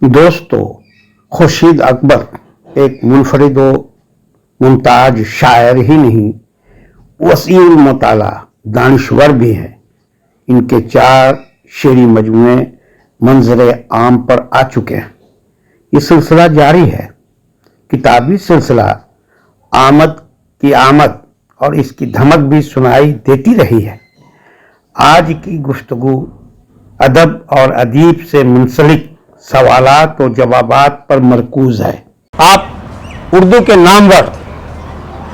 दोस्तों, खुर्शीद अकबर एक मुनफरिद व मुमताज शायर ही नहीं, वसीउल मुताला दानिश्वर भी हैं। इनके 4 शेरी मजमूए मंजर आम पर आ चुके हैं। ये सिलसिला जारी है। किताबी सिलसिला आमद की आमद और इसकी धमक भी सुनाई देती रही है। आज की गुफ्तगू अदब और अदीब से मुंसलिक सवालात और जवाबात पर मरकूज है। आप उर्दू के नामवर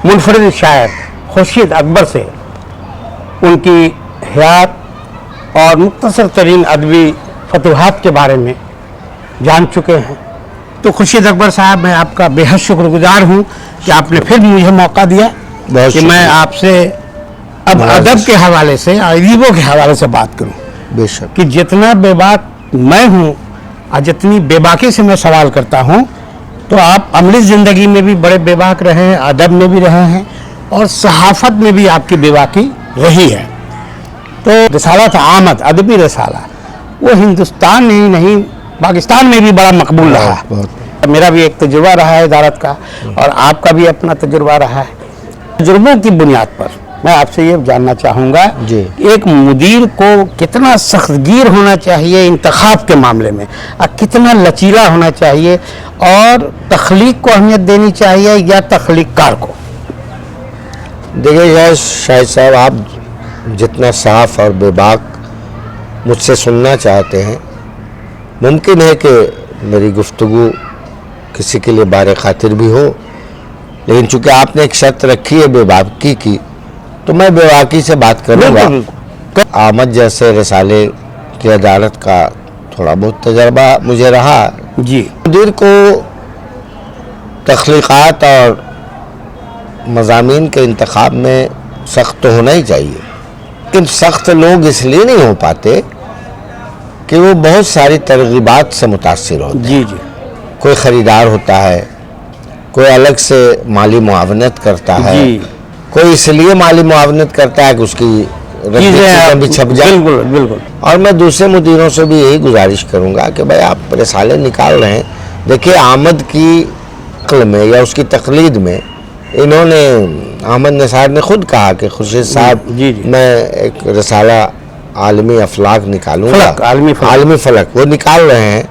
मुनफरिद शायर खुर्शीद अकबर से उनकी हयात और मुख्तसर तरीन अदबी फतूहात के बारे में जान चुके हैं। तो खुर्शीद अकबर साहब, मैं आपका बेहद शुक्रगुजार हूँ कि आपने फिर मुझे मौका दिया कि मैं आपसे अब अदब के हवाले से, अदीबों के हवाले से बात करूँ। बेशक कि जितना बेबाक मैं हूँ और जितनी बेबाकी से मैं सवाल करता हूँ, तो आप अमली ज़िंदगी में भी बड़े बेबाक रहे हैं, अदब में भी रहे हैं और सहाफ़त में भी आपकी बेबाकी रही है। तो रिसाला था आमद, अदबी रिसाला, वो हिंदुस्तान में ही नहीं पाकिस्तान में भी बड़ा मकबूल रहा है। मेरा भी एक तजुर्बा रहा है इदारत का और आपका भी अपना तजुर्बा रहा है। तजुर्बों की बुनियाद पर मैं आपसे ये जानना चाहूँगा कि एक मुदीर को कितना सख्तगीर होना चाहिए इंतखाब के मामले में, और कितना लचीला होना चाहिए, और तख्लीक को अहमियत देनी चाहिए या तख्लीककार को? देखिए शाहिद साहब, आप जितना साफ और बेबाक मुझसे सुनना चाहते हैं, मुमकिन है कि मेरी गुफ्तगू किसी के लिए बारे खातिर भी हो, लेकिन चूँकि आपने एक शर्त रखी है बेबाकी की, तो मैं बेबाकी से बात करूँगा। आमद जैसे रिसाले की अदालत का थोड़ा बहुत तजर्बा मुझे रहा जी। मुदीर को तख्लीक़ात और मज़ामीन के इंतखाब में सख्त तो होना ही चाहिए, लेकिन सख्त लोग इसलिए नहीं हो पाते कि वो बहुत सारी तरगीबात से मुतासिर होते हैं। जी जी। कोई ख़रीदार होता है, कोई अलग से माली मुआवनत करता है, कोई इसलिए माली मुआवनत करता है कि उसकी चीज़ें भी छप जाए। बिल्कुल बिल्कुल। और मैं दूसरे मुदीरों से भी यही गुजारिश करूँगा कि भाई आप रिसाले निकाल रहे हैं, देखिए आमद की अक्ल में या उसकी तकलीद में इन्होंने, अहमद निसार ने खुद कहा कि खुर्शीद साहब मैं एक रिसाला आलमी अफलाक निकालूंगा, आलमी फलक वो निकाल रहे हैं।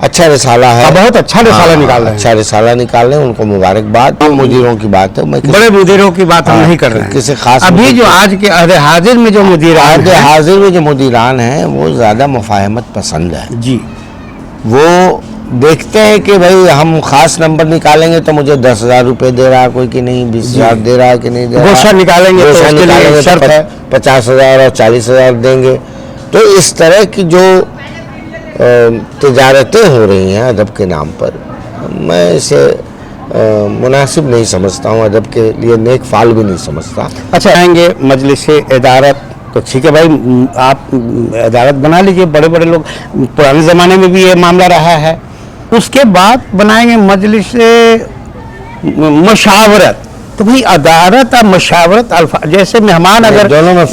अच्छा रिसाला है, बहुत अच्छा रिसाला निकाल रहे हैं, अच्छा रिसाला निकाल रहे हैं, उनको मुबारकबाद। मुदीरों की बात है, मैं बड़े मुदीरों की बात हम नहीं कर रहे हैं, किसी खास। अभी जो आज के अहद हाजिर में जो मुदीरान हैं, हाजिर में जो मुदीरान हैं वो ज़्यादा मुफाहमत पसंद है जी। वो देखते हैं कि भाई हम खास नंबर निकालेंगे तो मुझे 10,000 रुपये दे रहा है कोई, कि नहीं 20,000 दे रहा है कि नहीं दे रहा है, गोशा निकालेंगे तो उसके लिए शर्त है 50,000 और 40,000 देंगे। तो इस तरह की जो तिजारतें हो रही हैं अदब के नाम पर, मैं इसे मुनासिब नहीं समझता हूँ, अदब के लिए नेक फाल भी नहीं समझता। अच्छा, आएंगे मजलिस इदारत, तो ठीक है भाई, आप इदारत बना लीजिए, बड़े बड़े लोग, पुराने ज़माने में भी ये मामला रहा है। उसके बाद बनाएंगे मजलिस मशावरत। तो भाई अदालत और मशावरत अल्फा जैसे मेहमान, अगर दोनों में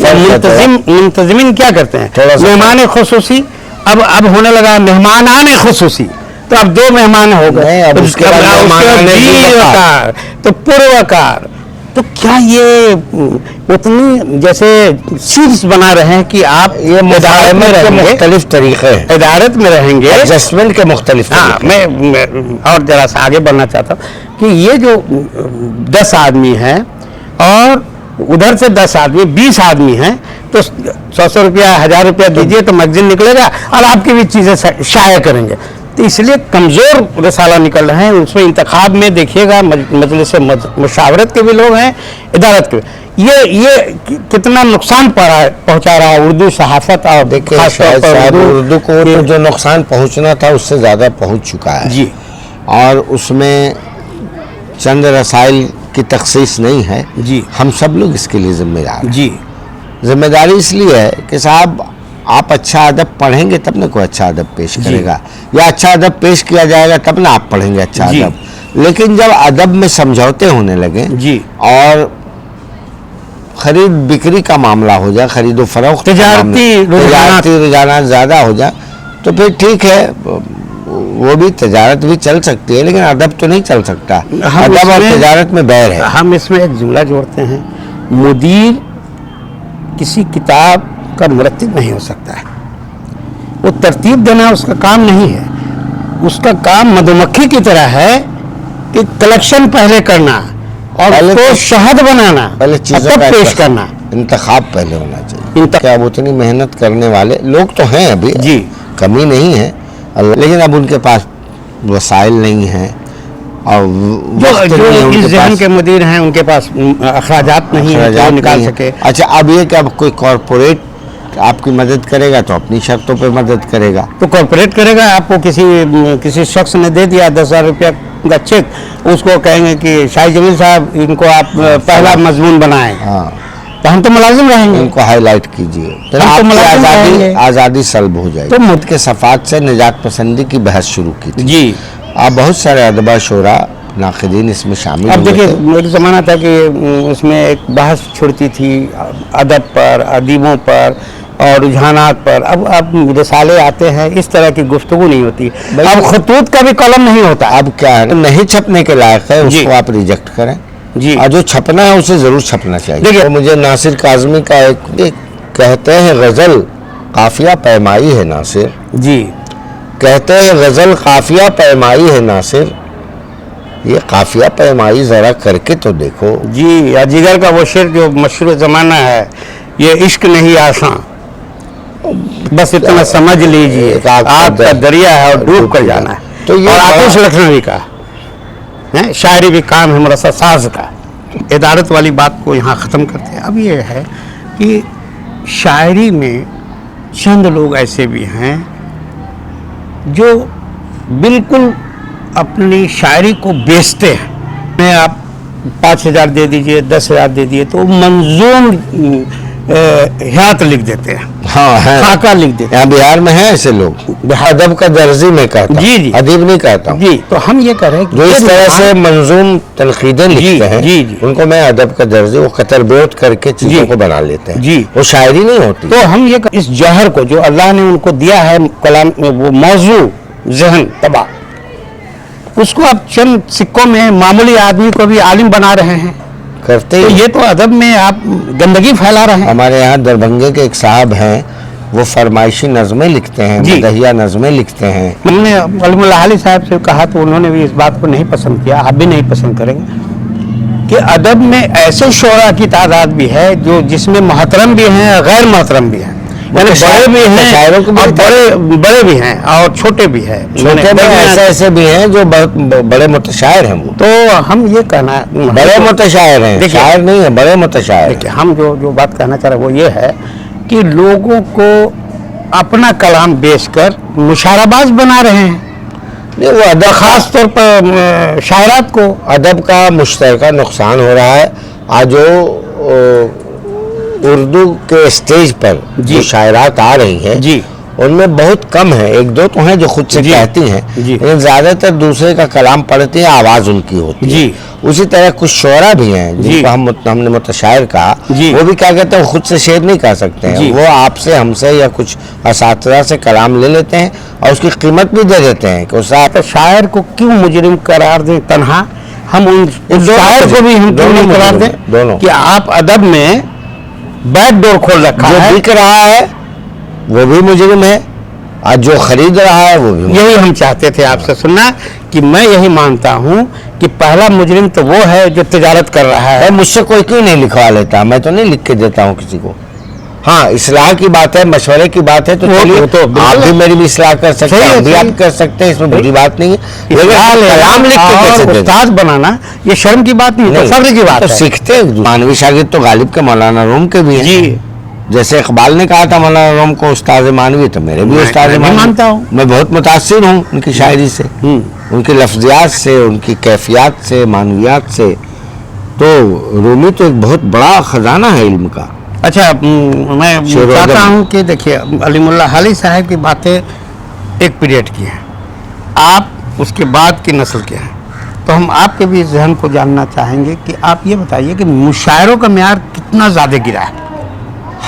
मुंतज़िमिन क्या करते हैं, मेहमान खुसूसी, अब होने लगा मेहमान आने खुसूसी, तो अब 2 मेहमान हो गए, अब उसके बाद तो पूर्वकार। तो क्या ये उतनी जैसे सीट्स बना रहे हैं कि आप ये मुफाहमत के मुख्तलिफ तरीक़े हैं, इदारत में रहेंगे, एडजस्टमेंट के मुख्तलिफ। हाँ, मैं और जरा सा आगे बढ़ना चाहता हूँ कि ये जो 10 आदमी हैं और उधर से 10 आदमी, 20 आदमी हैं, तो 100 रुपया 1000 रुपया दीजिए तो मैगजीन निकलेगा और आपकी भी चीज़ें शाया करेंगे। तो इसलिए कमज़ोर रिसाला निकल रहे हैं, उसमें इंतखाब में देखिएगा मजलिस मुशावरत के भी लोग हैं, इदारत के। ये कितना नुकसान पहुंचा रहा है उर्दू सहाफ़त और उर्दू को जो नुकसान पहुंचना था उससे ज़्यादा पहुंच चुका है जी। और उसमें चंद रसाइल की तखसीस नहीं है जी, हम सब लोग इसके लिए जिम्मेदार हैं जी। जिम्मेदारी इसलिए है कि साहब आप अच्छा अदब पढ़ेंगे तब ना कोई अच्छा अदब पेश करेगा, या अच्छा अदब पेश किया जाएगा तब ना आप पढ़ेंगे अच्छा अदब। लेकिन जब अदब में समझौते होने लगे जी, और खरीद बिक्री का मामला हो जाए, खरीदो फरोख्त, तजारती रुझानात ज़्यादा हो जाए, तो फिर ठीक है वो भी तजारत भी चल सकती है, लेकिन अदब तो नहीं चल सकता। अदब और तजारत में बैर है। हम इसमें एक जुमला जोड़ते हैं, मुदीर किसी किताब का मुरत्तिब नहीं हो सकता है। वो तरतीब देना उसका काम नहीं है। उसका काम मधुमक्खी की तरह है कि कलेक्शन पहले करना और पहले उसको तो शहद बनाना, पहले चीजों तब का पेश करना। इंतखाब पहले होना चाहिए। क्या अब उतनी मेहनत करने वाले लोग तो हैं अभी जी, कमी नहीं है, लेकिन अब उनके पास वसाइल नहीं है और वक्त जो नहीं है इस उनके जहन पास, के मुदीर हैं उनके पास अखराजात नहीं है अखराजात जो निकाल नहीं है। सके। अच्छा, अब ये कि अब कोई कॉरपोरेट आपकी मदद करेगा तो अपनी शर्तों पे मदद करेगा। तो कॉर्पोरेट करेगा। आपको किसी शख्स ने दे दिया 10,000 रुपया का चेक, उसको कहेंगे कि शाहिद जमील साहब इनको आप पहला मजमून बनाएं, हाँ, तो हम तो मुलाजिम रहेंगे। इनको हाईलाइट कीजिए, फिर हम तो आपकी मुलाजिम रहेंगे। आज़ादी सल्ब हो जाएगी। तो मुद के सफ़ात से निजात पसंदी की बहस शुरू की थी। जी, आप बहुत सारे अदबा शोरा नाक़दीन इसमें शामिल अब हुए देखिए थे। एक ज़माना था कि उसमें एक बहस छुड़ती थी अदब पर, अदीबों पर और रुझानात पर। अब रिसाले आते हैं, इस तरह की गुफ्तगू नहीं होती। अब खतूत का भी कलम नहीं होता। अब क्या है, नहीं छपने के लायक है जी। उसको आप रिजेक्ट करें, जी, और जो छपना है उसे ज़रूर छपना चाहिए। देखिए तो मुझे नासिर काज़मी का एक कहते हैं गज़ल काफ़िया पैमाई है नासिर, जी, कहते हैं गज़ल काफ़िया पैमाई है नासिर, ये काफ़िया पैमाई ज़रा करके तो देखो। जी। या जिगर का वो शेर जो मशहूर ज़माना है, ये इश्क नहीं आसान, बस इतना समझ लीजिए एक आग आपका दरिया है और डूब कर जाना है। तो ये और आतिश लखनवी का है, शायरी भी काम है मुरस्सा साज का। इदारत वाली बात को यहाँ ख़त्म करते हैं। अब ये है कि शायरी में चंद लोग ऐसे भी हैं जो बिल्कुल अपनी शायरी को बेचते हैं। मैं आप 5,000 दे दीजिए, 10,000 दे दिए, तो मंजूम हयात लिख देते हैं, हाँ है, खाका लिख देते हैं। यहाँ बिहार में है ऐसे लोग। अदब का दर्जी में कहता हूँ, जी, जी। अदीब नहीं कहता हूँ। जी, तो हम ये कह रहे हैं कि जो इस तरह से मंजूम तनकीदें लिखते हैं, जी, जी। उनको मैं अदब का दर्जी, वो कतर बेत करके चीज़ों को बना लेते हैं। जी। वो शायरी नहीं होती। तो हम ये इस जहर को जो अल्लाह ने उनको दिया है कलाम में, वो मौजू जहन तबाह, उसको आप चंद सिक्कों में मामूली आदमी को भी आलिम बना रहे हैं। करते तो ही ये तो अदब में आप गंदगी फैला रहे हैं। हमारे यहाँ दरभंगे के एक साहब हैं, वो फरमाइशी नज़में लिखते हैं, जी। मदहिया नज़में लिखते हैं। हमने अलीमुल्लाह अली साहब से कहा तो उन्होंने भी इस बात को नहीं पसंद किया, आप भी नहीं पसंद करेंगे, कि अदब में ऐसे शोरा की तादाद भी है जो जिसमें मोहतरम भी हैं, गैर मोहतरम भी हैं, यानी बड़े भी हैं शायरों को भी और बड़े भी हैं और छोटे भी हैं। छोटे में ऐसे भी हैं जो बहुत बड़े मुतशायर हैं। वो तो हम ये कहना, बड़े मुतशायर हैं, देखिए- शायर नहीं है, बड़े मुतशायर हैं। देखिए हम जो बात कहना चाह रहे हैं वो ये है कि लोगों को अपना कलाम बेचकर मुशाराबाज बना रहे हैं। नहीं, वो अदब खास तौर पर शायरात को अदब का मुश्तरका नुकसान हो रहा है। आज जो उर्दू के स्टेज पर जो शायरात आ रही हैं, जी, उनमें बहुत कम है, एक दो तो हैं जो खुद से जी, कहती हैं, जी, लेकिन ज़्यादातर दूसरे का कलाम पढ़ती हैं, आवाज़ उनकी होती है। जी। उसी तरह कुछ शोरा भी हैं जी। जिनको हमने मुतशायर कहा, जी। वो भी क्या कहते हैं, खुद से शेर नहीं कह सकते हैं, जी। वो आपसे, हमसे या कुछ असातिज़ा से कलाम ले लेते हैं और उसकी कीमत भी दे देते हैं कि उस तो शायर को क्यों मुजरिम करार दें तन्हा, हम उन शायर को भी हम क्यों नहीं करार दें दोनों कि आप अदब में बैक डोर खोल रखा जो है। बिक रहा है वो भी मुजरिम है और जो खरीद रहा है वो भी। यही हम चाहते थे आपसे सुनना कि मैं यही मानता हूं कि पहला मुजरिम तो वो है जो तिजारत कर रहा है। मुझसे कोई क्यों नहीं लिखवा लेता, मैं तो नहीं लिख के देता हूँ किसी को। हाँ, इस्लाह की बात है, मशवरे की बात है, तो चलिए आप भी मेरी भी इस्लाह कर सकते हैं, भी आप कर सकते हैं, इसमें बुरी बात नहीं है। कलाम लिख के कैसे देते हैं? उस्ताद बनाना ये शर्म की बात नहीं, तो फर्ज की बात तो है। सीखते हैं। मानवी शागिर्द तो गालिब के मौलाना रूम के भी हैं। जी, जैसे इकबाल ने कहा था मौलाना रूम को उस्ताद मानवी, तो मेरे भी उस्ताद मैं मानवी मानता हूँ। मैं बहुत मुतासिर हूँ उनकी शायरी से, उनकी लफ्जियात से, उनकी कैफियत से, मानवियात से। तो रूमी तो एक बहुत बड़ा खजाना है इल्म का। अच्छा, मैं चाहता हूँ कि देखिए अलीमुल्लाह अली साहब की बातें एक पीरियड की हैं, आप उसके बाद की नस्ल के हैं, तो हम आपके भी जहन को जानना चाहेंगे कि आप ये बताइए कि मुशायरों का म्यार कितना ज़्यादा गिरा है।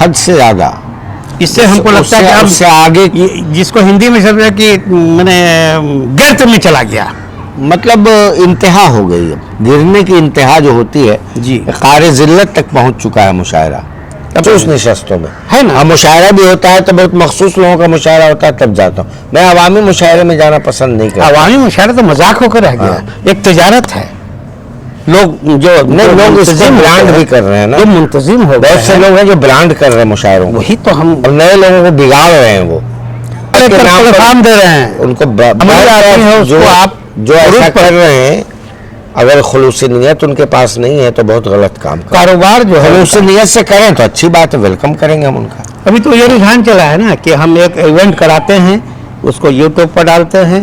हद से ज़्यादा। इससे हमको लगता है कि अब उससे आगे जिसको हिंदी में समझा कि मैंने गर्त में चला गया, मतलब इंतहा हो गई। अब गिरने की इंतहा जो होती है जी, कार जिल्लत तक पहुंच चुका है मुशायरा मखसूस नशस्तों में, है ना। अब मुशायरा भी होता है तो बहुत मखसूस लोगों का मुशायरा होता है, तब जाता हूँ मैं। अवामी मुशायरे में जाना पसंद नहीं करता। अवामी मुशायरा तो मजाक होकर रह गया, एक तजारत है। लोग जो लोग इसको ब्रांड भी कर रहे हैं ना, जो मुंतजिम हो गए बहुत से लोग हैं जो ब्रांड कर रहे हैं मुशायरों को, वही तो हम और नए लोगों को बिगाड़ रहे हैं। वो प्लेटफॉर्म दे रहे हैं उनको उसको आप जो ऐसा कर रहे हैं, अगर खुलूस नियत उनके पास नहीं है तो बहुत गलत काम कर। कारोबार जो है खुलूस नियत से करें तो अच्छी बात है, वेलकम करेंगे हम उनका। अभी तो ये रुझान चला है ना कि हम एक इवेंट कराते हैं, उसको यूट्यूब पर डालते हैं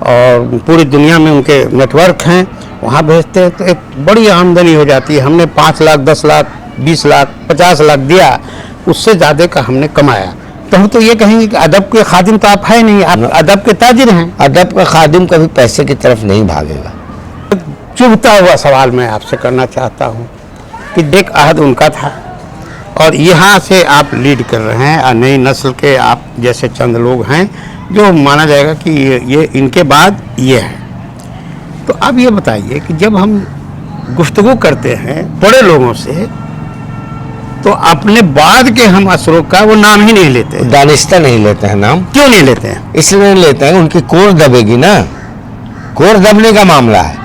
और पूरी दुनिया में उनके नेटवर्क हैं, वहाँ भेजते हैं तो एक बड़ी आमदनी हो जाती है। हमने 5 लाख 10 लाख 20 लाख 50 लाख दिया, उससे ज़्यादा का हमने कमाया। तो हम तो ये कहेंगे कि अदब के खादिम तो आप है नहीं, आप अदब के ताजिर हैं। अदब का खादिम कभी पैसे की तरफ नहीं भागेगा। चुभता हुआ सवाल मैं आपसे करना चाहता हूँ कि एक अहद उनका था और यहाँ से आप लीड कर रहे हैं और नई नस्ल के आप जैसे चंद लोग हैं जो माना जाएगा कि ये इनके बाद ये है। तो आप ये बताइए कि जब हम गुफ्तगू करते हैं बड़े लोगों से तो अपने बाद के हम असरों का वो नाम ही नहीं लेते हैं। दानिस्ता नहीं लेते हैं नाम। क्यों नहीं लेते हैं? इसलिए नहीं लेते हैं, उनकी कोर दबेगी ना, कोर दबने का मामला है।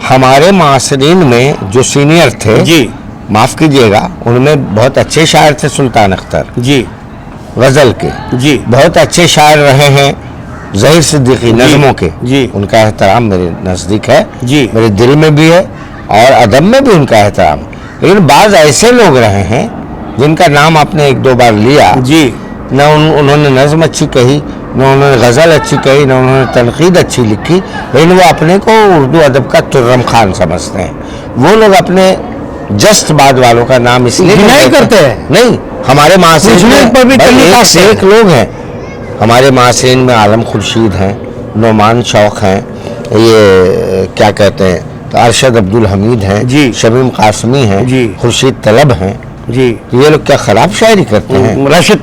हमारे मासरीन में जो सीनियर थे, जी माफ कीजिएगा, उनमें बहुत अच्छे शायर थे। सुल्तान अख्तर जी गजल के जी बहुत अच्छे शायर रहे हैं। ज़हीर सिद्दीकी नज़मों के, जी उनका एहतराम मेरे नज़दीक है, जी मेरे दिल में भी है और अदब में भी उनका एहतराम। लेकिन बाज़ ऐसे लोग रहे हैं जिनका नाम आपने 1-2 बार लिया, जी न उन्होंने नज़म अच्छी कही, न उन्होंने गज़ल अच्छी कही, न उन्होंने तनकीद अच्छी लिखी, लेकिन वो अपने को उर्दू अदब का तुर्रम खान समझते हैं। वो लोग अपने जस्त बाद वालों का नाम इसलिए नहीं करते हैं। नहीं, हमारे मासीन में पर भी एक लोग हैं। हमारे मासीन में आलम खुर्शीद हैं, नोमान शौक हैं, ये क्या कहते हैं तो अरशद अब्दुल हमीद हैं, जी शमीम कासमी हैं, जी खुर्शीद तलब हैं। जी ये लोग क्या खराब शायरी करते हैं? राशिद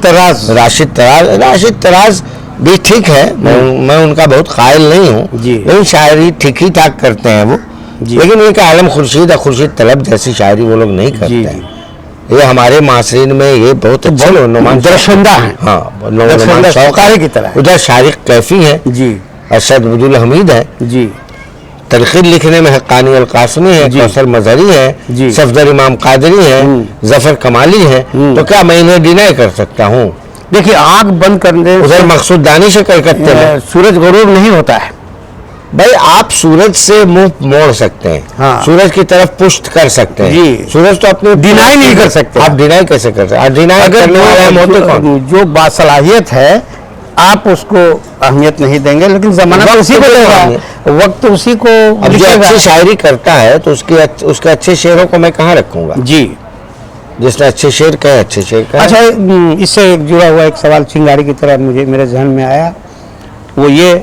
तराज भी ठीक है, मैं उनका बहुत कायल नहीं हूँ, लेकिन शायरी ठीक ही ठाक करते हैं वो। लेकिन ये आलम खुर्शीद और खुर्शीद तलब जैसी शायरी वो लोग नहीं करते हैं। ये हमारे मासरीन में ये बहुत अच्छे दर्शंदा है। हाँ, नौमान शौकारी की तरह। उधर शारिक कैफी है जी, अरशद अब्दुल हमीद है जी, तनकीद लिखने में हक्कानी अल कासमी है, कौसर मजहरी है, सफदर इमाम कादरी है, जफर कमाली है। तो क्या मैं इन्हें डिनाई कर सकता हूँ? देखिए, आंख बंद करने उधर मकसूद दानिश है कलकत्ते में, सूरज गरूब नहीं होता है भाई। आप सूरज से मुंह मोड़ सकते हैं, हाँ। सूरज की तरफ पुष्ट कर सकते हैं जी। सूरज तो अपने डिनाई नहीं कर सकते। आप डिनाई कैसे कर सकते? आप डिनाई करने वाले जो बासलाहियत है आप उसको अहमियत नहीं देंगे, लेकिन जमाना तो उसी को देगा, वक्त तो उसी को। अब जो अच्छी शायरी करता है तो उसके अच्छे शेरों को मैं कहाँ रखूंगा जी? जिसने अच्छे शेर कहे अच्छे शेर कहे। अच्छा, इससे जुड़ा हुआ एक सवाल चिंगारी की तरह मेरे जहन में आया, वो ये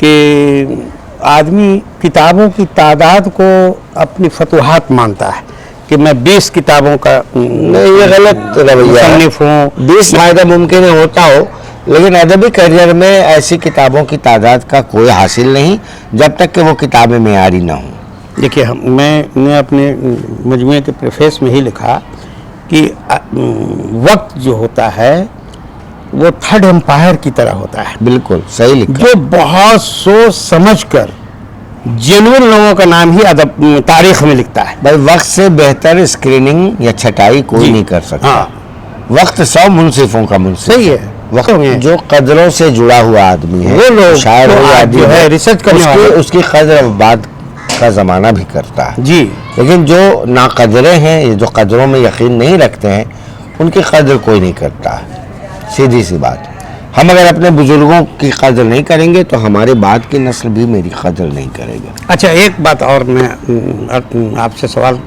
कि आदमी किताबों की तादाद को अपनी फतूहात मानता है कि मैं 20 किताबों का नहीं, ये गलत रवैया है। 20 फायदा मुमकिन है होता हो, लेकिन अदबी करियर में ऐसी किताबों की तादाद का कोई हासिल नहीं जब तक कि वो किताबें मेयारी ना हों। देखिए, मैंने अपने मजमूए के प्रेफेस में ही लिखा कि वक्त जो होता है वो थर्ड एम्पायर की तरह होता है। बिल्कुल सही लिखा, जो बहुत सोच समझकर जेन्युइन लोगों का नाम ही अदब तारीख में लिखता है। भाई, वक्त से बेहतर स्क्रीनिंग या छटाई कोई नहीं कर सकता। हाँ। वक्त 100 मुंसिफों का मुंसिफ सही है। वक्त जो कदरों से जुड़ा हुआ आदमी है, वो लोग शायर जो है रिसर्च करने वाले, उसकी कदर बाद का जमाना भी करता है जी। लेकिन जो नाकदरे हैं, जो कदरों में यकीन नहीं रखते हैं, उनकी कदर कोई नहीं करता है। सीधी सी बात। हम अगर अपने बुजुर्गों की कदर नहीं करेंगे तो हमारे बाद की नस्ल भी मेरी कदर नहीं करेगी। अच्छा, एक बात और मैं आपसे सवाल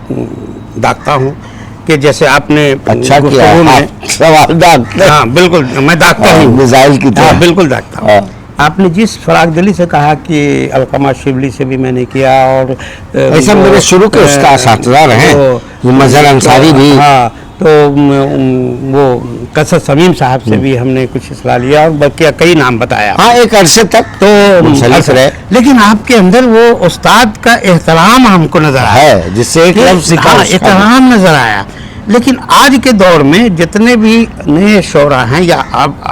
दागता हूँ कि जैसे आपने अच्छा किया सवाल दागते। हाँ बिल्कुल, मैं दागता हूँ मिसाइल की तरह। बिल्कुल दागता हूँ। आपने जिस फराग दिली से कहा कि अलकमा शिबली से भी मैंने किया और ऐसा मेरे शुरू के उसका असातिज़ा रहे, मजहर अंसारी भी। हाँ, तो वो कसरत समीम साहब से भी हमने कुछ सलाह लिया और बल्कि कई नाम बताया। हाँ, एक अरसे तक तो मुंसलिक रहे, लेकिन आपके अंदर वो उस्ताद का एहतराम हमको नजर आया है जिससे एक लफ्ज़ सीखा हाँ, उसका। एहतराम नजर आया। लेकिन आज के दौर में जितने भी नए शोरा हैं या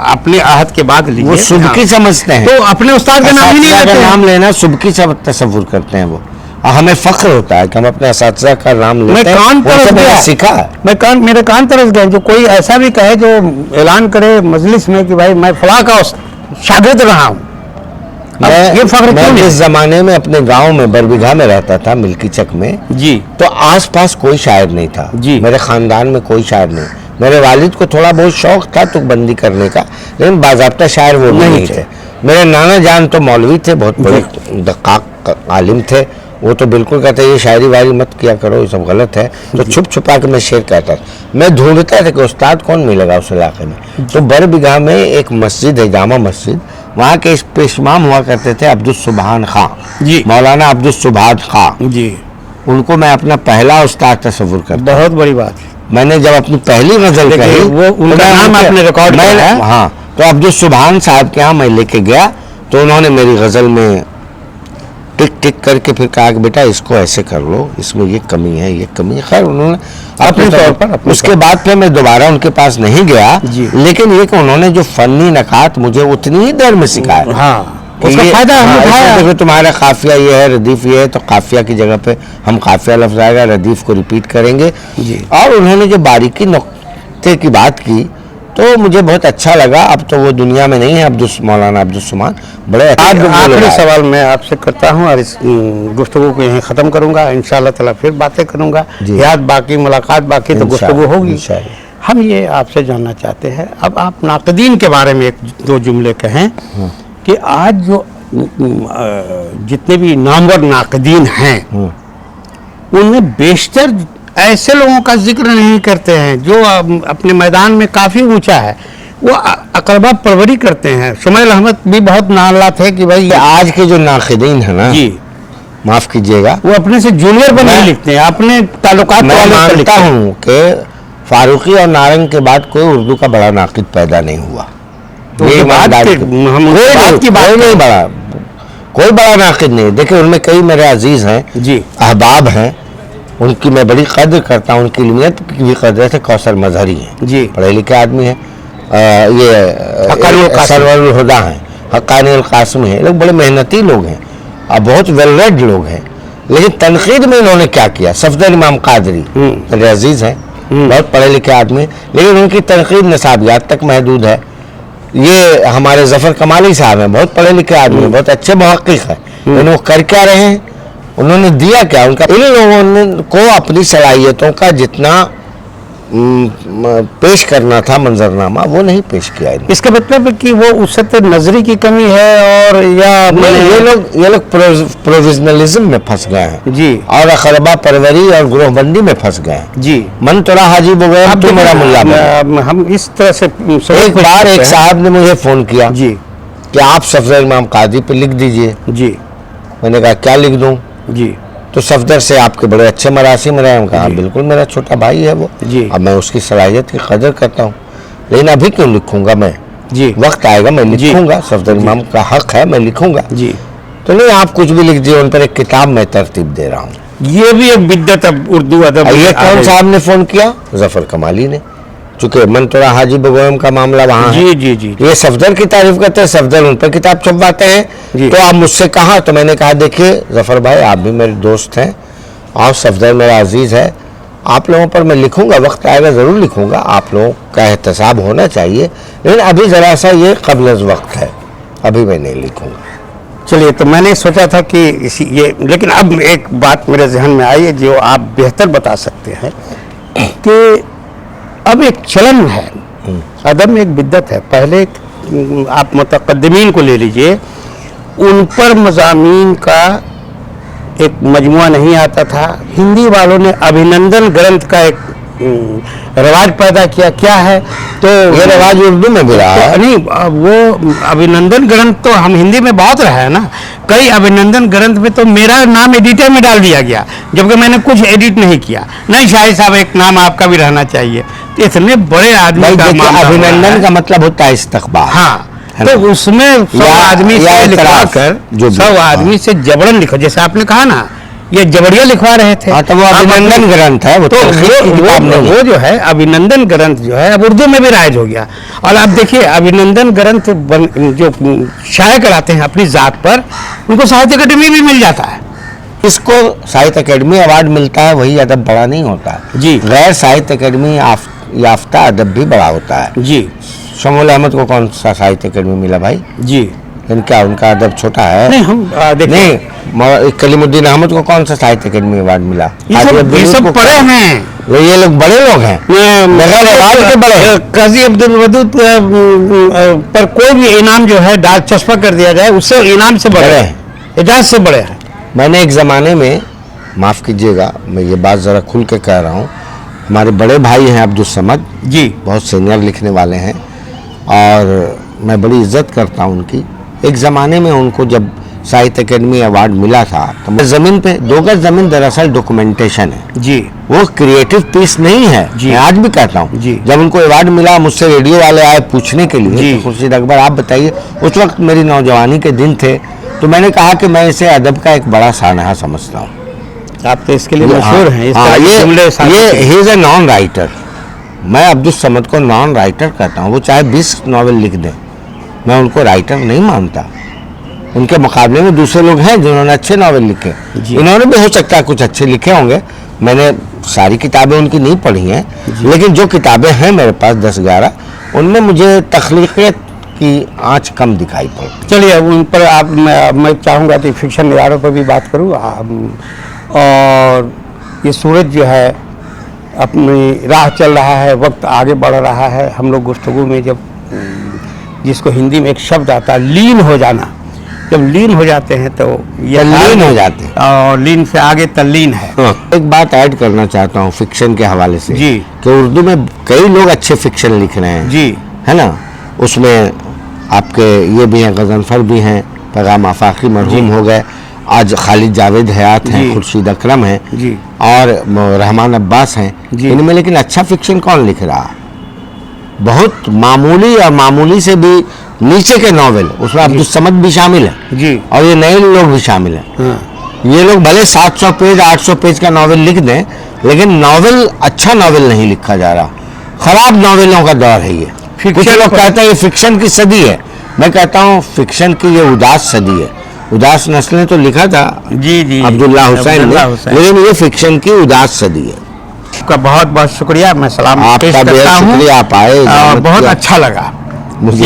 अपने आहद के बाद लीजिए, वो सुबकी समझते हैं, तो अपने उस्ताद का नाम ही नहीं असातिज़ा लेते का हैं। नाम लेना सुबकी सब तसव्वुर करते हैं वो, और हमें फख्र होता है कि हम अपने असातिज़ा का नाम मैं लेते हैं, कान वो तरस तो मैंने गया, सीखा है। मेरे कान तरस गए जो कोई ऐसा भी कहे जो ऐलान करे मजलिस में कि भाई मैं फला का शागिर्द रहा हूँ। ये फख्र मैं क्यों नहीं? जिस जमाने में अपने गांव में बरबीघा में रहता था, मिल्की चक में, जी तो आसपास कोई शायर नहीं था जी। मेरे खानदान में कोई शायर नहीं। मेरे वालिद को थोड़ा बहुत शौक था तुकबंदी करने का, लेकिन बाज़ाब्ता शायर वो नहीं थे। मेरे नाना जान तो मौलवी थे, बहुत बड़े दक्काक आलिम थे, वो तो बिल्कुल कहते ये शायरी वायरी मत किया करो, ये सब गलत है। तो छुप छुपा के मैं शेर कहता था। मैं ढूंढता था कि उस्ताद कौन मिलेगा उस इलाके में। तो बरबीघा में एक मस्जिद है, जामा मस्जिद, वहाँ के पेशमाम हुआ करते थे अब्दुल सुबहान खां जी, मौलाना अब्दुल सुबहान खां जी, उनको मैं अपना पहला उस्ताद तस्वुर करता। बहुत बड़ी बात है। मैंने जब अपनी पहली गजल देखिए, कही वो उनका तो मैं नाम उनके- आपने रिकॉर्ड मैं- किया है? हाँ, तो अब्दुल सुबहान साहब के यहाँ मैं लेके गया, तो उन्होंने मेरी गजल में टिक टिक करके फिर कहा कि बेटा इसको ऐसे कर लो, इसमें ये कमी है, ये कमी है। खैर उन्होंने अपने तौर पर, उसके बाद फिर मैं दोबारा उनके पास नहीं गया, लेकिन ये कि उन्होंने जो फनी नकात मुझे उतनी ही देर में सिखाया, हाँ, कि उसका ये- फायदा हाँ, हम इसमें उठाया। देखो तुम्हारा काफिया ये है, रदीफ ये है, तो काफिया की जगह पे हम काफिया लफ्ज आएगा, रदीफ को रिपीट करेंगे जी। और उन्होंने जो बारीकी नुक्ते की बात की तो मुझे बहुत अच्छा लगा। अब तो वो दुनिया में नहीं है, मौलाना अब्दुल सुमान बड़े आखिरी सवाल मैं आपसे करता हूँ और इस गुफ्तगू को यहीं ख़त्म करूँगा। इंशाअल्लाह ताला फिर बातें करूँगा, याद बाकी, मुलाकात बाकी, तो गुफ्तगू होगी। हम ये आपसे जानना चाहते हैं, अब आप नाक़दीन के बारे में एक दो जुमले कहें कि आज जो जितने भी नामवर नाक़दीन हैं उनमें बेशतर ऐसे लोगों का जिक्र नहीं करते हैं जो अपने मैदान में काफ़ी ऊंचा है, वो अकरबा परवरी करते हैं। शुमैल अहमद भी बहुत नाला थे कि भाई आज के जो नाक़दीन है ना, जी माफ कीजिएगा, वो अपने से जूनियर पर नहीं लिखते हैं, अपने ताल्लुकात मैं वाले पर लिखते मानता हैं। हूँ कि फारूकी और नारंग के बाद कोई उर्दू का बड़ा नाक़िद पैदा नहीं हुआ। तो ये उसके बाद ईमानदारी के- की- हम उसके बाद की बात कोई नहीं बड़ा, कोई बड़ा नाक़िद नहीं। देखिए उनमें कई मेरे अजीज हैं, जी, अहबाब हैं, उनकी मैं बड़ी कदर करता हूँ, उनकी इल्मियत की भी कदर है। कौसर मजहरी हैं, जी, पढ़े लिखे आदमी हैं। ये सरवरुल हुदा हैं, हक्कानी कासिम हैं, लोग बड़े मेहनती लोग हैं और बहुत वेल रेड लोग हैं। लेकिन तनकीद में इन्होंने क्या किया, सफदर इमाम कादरी मेरे अजीज हैं, बहुत पढ़े लिखे आदमी, लेकिन उनकी तनकीद निसाबियात तक महदूद है। ये हमारे जफर कमाली साहब हैं, बहुत पढ़े लिखे आदमी हैं, बहुत अच्छे मुहक्किक हैं, लेकिन वो कर क्या रहे हैं, उन्होंने दिया क्या? उनका इन लोगों ने को अपनी सलाहियतों का जितना पेश करना था मंजरनामा, वो नहीं पेश किया इन्होंने। इसका मतलब है कि वो उस वक्त नजरी की कमी है और या ये लोग प्रोविजनलिज्म में फंस गए हैं जी, और अखरबा परवरी और ग्रोहबंदी में फंस गए हैं। जी, मन तोरा हाजी बगैर तू मेरा मुल्ला बन। हम इस तरह से एक बार एक साहब ने मुझे फोन किया जी कि आप सफदर इमाम कादी पे लिख दीजिए। जी मैंने कहा क्या लिख दूं? जी, तो सफदर से आपके बड़े अच्छे मरासिम रहे हैं। कहा बिल्कुल, मेरा छोटा भाई है वो जी, अब मैं उसकी सलाहियत की कदर करता हूँ, लेकिन अभी क्यों लिखूंगा मैं? जी, वक्त आएगा मैं लिखूंगा, सफदर इमाम का हक है, मैं लिखूंगा। जी, तो नहीं, आप कुछ भी लिख दिए, उन पर एक किताब मैं तरतीब दे रहा हूँ। ये भी एक बिद्दत अब उर्दू अदब। ये कौन साहब ने फोन किया? जफर कमाली ने, चूंकि मनतोरा हाजी बगोयम का मामला वहाँ है। जी जी जी, ये सफदर की तारीफ करते हैं, सफदर उन पर किताब छपवाते हैं। तो आप मुझसे कहा, तो मैंने कहा देखिए जफर भाई, आप भी मेरे दोस्त हैं और सफदर मेरा अजीज है, आप लोगों पर मैं लिखूंगा, वक्त आएगा ज़रूर लिखूंगा, आप लोगों का एहतसाब होना चाहिए, लेकिन अभी ज़रा सा ये क़ब्ल वक्त है, अभी मैं नहीं लिखूंगा। चलिए, तो मैंने सोचा था कि ये, लेकिन अब एक बात मेरे जहन में आई है जो आप बेहतर बता सकते हैं कि अब एक चलन है, अदब में एक बिद्दत है। पहले आप मुतक़द्दिमीन को ले लीजिए, उन पर मज़ामीन का एक मजमुआ नहीं आता था। हिंदी वालों ने अभिनंदन ग्रंथ का एक रवाज पैदा किया। क्या है? तो ये रवाज उर्दू में भी रहा है। नहीं, वो अभिनंदन ग्रंथ तो हम हिंदी में बहुत रहा है ना, कई अभिनंदन ग्रंथ में तो मेरा नाम एडिटर में डाल दिया गया, जबकि मैंने कुछ एडिट नहीं किया। नहीं शाहिद साहब, एक नाम आपका भी रहना चाहिए। इतने बड़े आदमी भाई का देखिए, मामला हो रहा अभिनंदन है। का मतलब होता है इस्तकबाल। हाँ, है तो ना? उसमें 100 आदमी या से लिखवा इतराफ, कर जो भी, 100 आदमी से जबरन लिखो, जैसे आपने कहा ना, ये जबरिया लिखवा रहे थे। हाँ, तो वो अब अभिनंदन ग्रंथ है, वो तो तहकीक की किताब नहीं है। वो जो है अभिनंदन ग्रंथ जो है अब उर्दू में भी राइज हो गया। और आप देखिए अभिनंदन ग्रंथ जो शाया कराते हैं अपनी जात पर, उनको साहित्य अकेडमी भी मिल जाता है। इसको साहित्य अकेडमी अवार्ड मिलता है, वही अदब बड़ा नहीं होता जी। गैर साहित्य अकेडमी याफ्ता अदब भी बड़ा होता है। जी शमूल अहमद को कौन सा साहित्य अकेडमी मिला भाई? जी। लेकिन क्या उनका अदब छोटा है? नहीं, हम देखिए नहीं, कलीमुद्दीन अहमद को कौन सा साहित्य अकेडमी अवार्ड मिला? ये सब पढ़े हैं, ये लोग बड़े लोग हैं, बगैर अवार्ड के बड़े हैं। काजी अब्दुल वदूद पर कोई भी इनाम जो है डाल चस्पा कर दिया जाए, उससे इनाम से बड़े हैं, एजाज से बड़े हैं। मैंने एक ज़माने में, माफ़ कीजिएगा मैं ये बात ज़रा खुल के कह रहा हूँ, हमारे बड़े भाई हैं अब्दुल समद जी, बहुत सीनियर लिखने वाले हैं और मैं बड़ी इज्जत करता हूँ उनकी। एक ज़माने में उनको जब साहित्य अकेडमी अवार्ड मिला था तो ज़मीन पे 2 गज ज़मीन दरअसल डॉक्यूमेंटेशन है जी, वो क्रिएटिव पीस नहीं है। मैं आज भी कहता हूँ, जब उनको अवार्ड मिला मुझसे रेडियो वाले आए पूछने के लिए तो खुर्शीद अकबर आप बताइए, उस वक्त मेरी नौजवानी के दिन थे, तो मैंने कहा कि मैं इसे अदब का एक बड़ा सानहा समझता हूँ। आप तो इसके लिए मशहूर हैं। ये he is a non writer. मैं अब्दुल समद को नॉन राइटर कहता हूँ। वो चाहे 20 नॉवेल लिख दें, मैं उनको राइटर नहीं मानता। उनके मुकाबले में दूसरे लोग हैं जिन्होंने अच्छे नॉवेल लिखे, इन्होंने भी हो सकता है कुछ अच्छे लिखे होंगे। मैंने सारी किताबें उनकी नहीं पढ़ी हैं, लेकिन जो किताबें हैं मेरे पास 10-11, उनमें मुझे तख्लीकियत की आँच कम दिखाई पड़ती। चलिए उन पर आप मैं चाहूँगा कि फिक्शन निगारों पर भी बात करूँ। और ये सूरज जो है अपनी राह चल रहा है, वक्त आगे बढ़ रहा है। हम लोग गुफ्तगू में जब जिसको हिंदी में एक शब्द आता है लीन हो जाना, जब लीन हो जाते हैं तो ये लीन हो जाते हैं और लीन से आगे तल्लीन है। एक बात ऐड करना चाहता हूँ फिक्शन के हवाले से जी, कि उर्दू में कई लोग अच्छे फिक्शन लिख रहे हैं जी, है ना। उसमें आपके ये भी हैं, गजनफर भी हैं, पैगाम आफाकी मरहूम हो गए, आज खालिद जावेद हयात हैं, खुर्शीद अकरम हैं और रहमान अब्बास हैं इनमें। लेकिन अच्छा फिक्शन कौन लिख रहा? बहुत मामूली और मामूली से भी नीचे के नॉवेल, उसमें अब्दुल समद भी शामिल है जी, और ये नए लोग भी शामिल हैं। हाँ। ये लोग भले 700 पेज 800 पेज का नॉवेल लिख दें, लेकिन नॉवेल अच्छा नॉवेल नहीं लिखा जा रहा, खराब नॉवेलों का दौर है ये। कुछ लोग कहते हैं ये फिक्शन की सदी है, मैं कहता हूँ फिक्शन की ये उदास सदी है। उदास नस्ल ने तो लिखा था जी अब्दुल्ला हुसैन ने, लेकिन ये फिक्शन की उदास सदी है। आपका बहुत बहुत शुक्रिया, मैं सलाम पेश आपका करता हूँ। शुक्रिया, आप आए, बहुत अच्छा लगा मुझे।